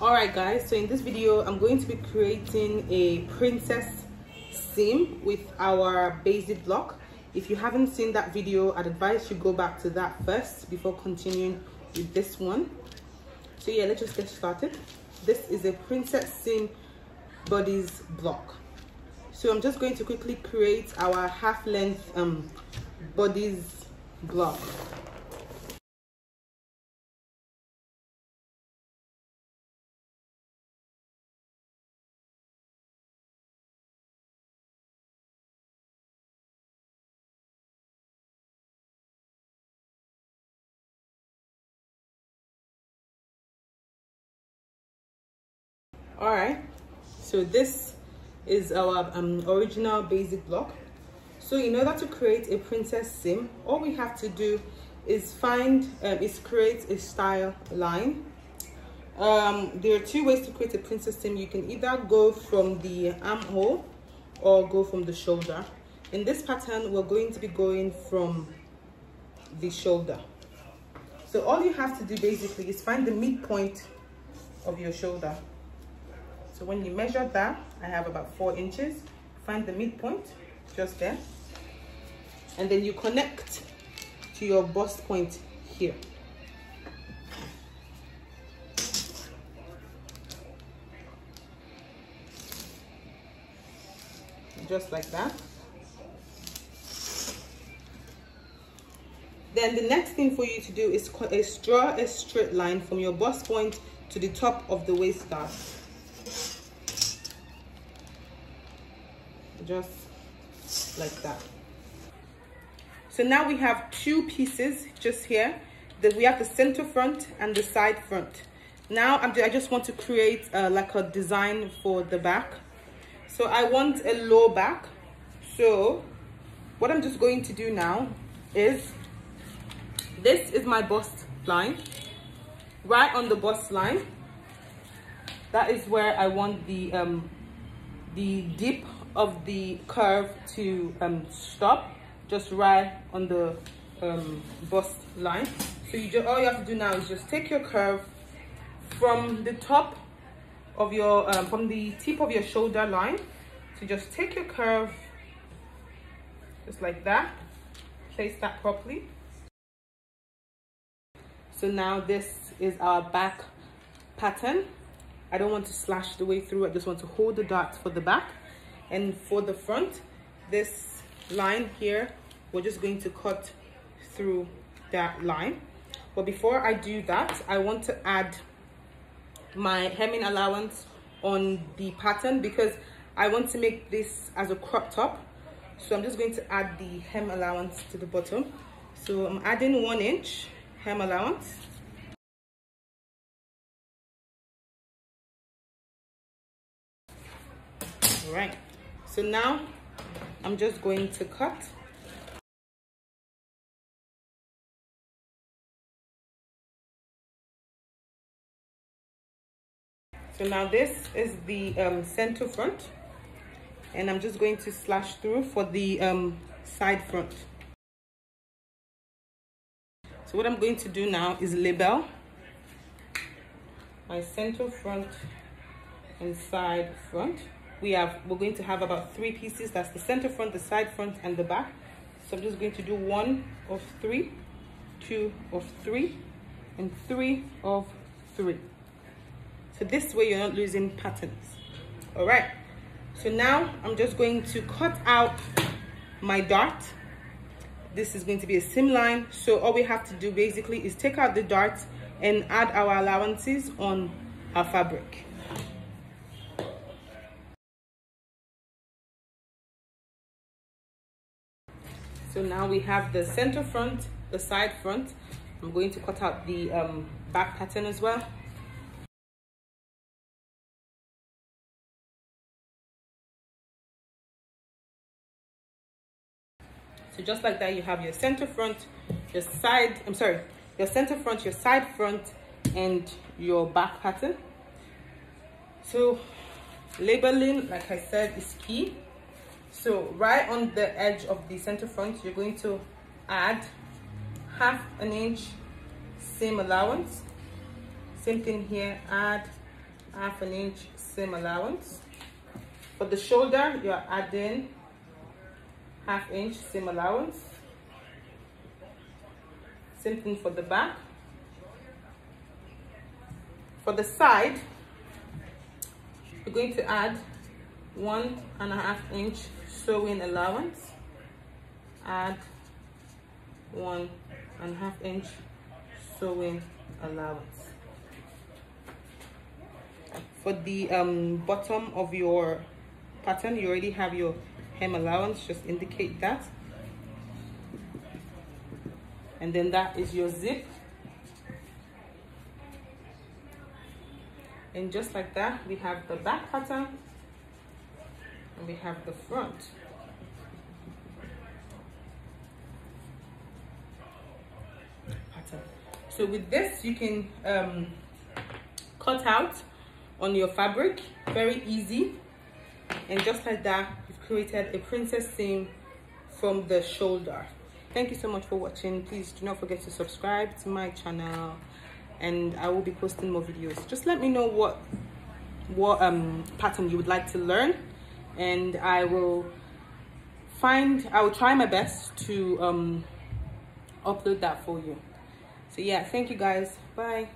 Alright guys, so in this video I'm going to be creating a princess seam with our basic block. If you haven't seen that video, I'd advise you go back to that first before continuing with this one. So yeah, let's just get started. This is a princess seam bodice block. So I'm just going to quickly create our half length bodice block. All right, so this is our original basic block. So in order to create a princess seam, all we have to do is create a style line. There are two ways to create a princess seam. You can either go from the armhole or go from the shoulder. In this pattern, we're going to be going from the shoulder. So all you have to do basically is find the midpoint of your shoulder. So when you measure that, I have about 4 inches. Find the midpoint, just there. And then you connect to your bust point here. Just like that. Then the next thing for you to do is draw a straight line from your bust point to the top of the waist guard. Just like that. So now we have two pieces just here. That we have the center front and the side front. Now I just want to create like a design for the back. So I want a low back. So what I'm just going to do now is, this is my bust line. Right on the bust line, that is where I want the dip of the curve to stop, just right on the bust line. So all you have to do now is just take your curve from the top of your from the tip of your shoulder line. So just take your curve just like that, place that properly. So now this is our back pattern. I don't want to slash the way through, I just want to hold the dart for the back. And for the front, this line here, we're just going to cut through that line. But before I do that, I want to add my hemming allowance on the pattern because I want to make this as a crop top. So I'm just going to add the hem allowance to the bottom. So I'm adding 1 inch hem allowance. All right. So now I'm just going to cut. So now this is the center front, and I'm just going to slash through for the side front. So what I'm going to do now is label my center front and side front. We're going to have about 3 pieces. That's the center front, the side front, and the back. So I'm just going to do 1 of 3, 2 of 3, and 3 of 3. So this way you're not losing patterns. All right. So now I'm just going to cut out my dart. This is going to be a seam line. So all we have to do basically is take out the dart and add our allowances on our fabric. So now we have the center front, the side front. I'm going to cut out the back pattern as well. So just like that, you have your center front, your center front, your side front, and your back pattern. So labeling, like I said, is key. So right on the edge of the center front, you're going to add 1/2 inch seam allowance. Same thing here, add half an inch seam allowance. For the shoulder, you're adding half inch seam allowance. Same thing for the back. For the side, you're going to add 1.5 inch sewing allowance. Add 1.5 inch sewing allowance. For the bottom of your pattern, you already have your hem allowance, just indicate that. And then that is your zip. And just like that, we have the back pattern and we have the front. Pattern. So with this, you can cut out on your fabric, very easy. And just like that, you've created a princess seam from the shoulder. Thank you so much for watching. Please do not forget to subscribe to my channel, and I will be posting more videos. Just let me know what pattern you would like to learn, and I will try my best to upload that for you. So yeah, thank you guys. Bye.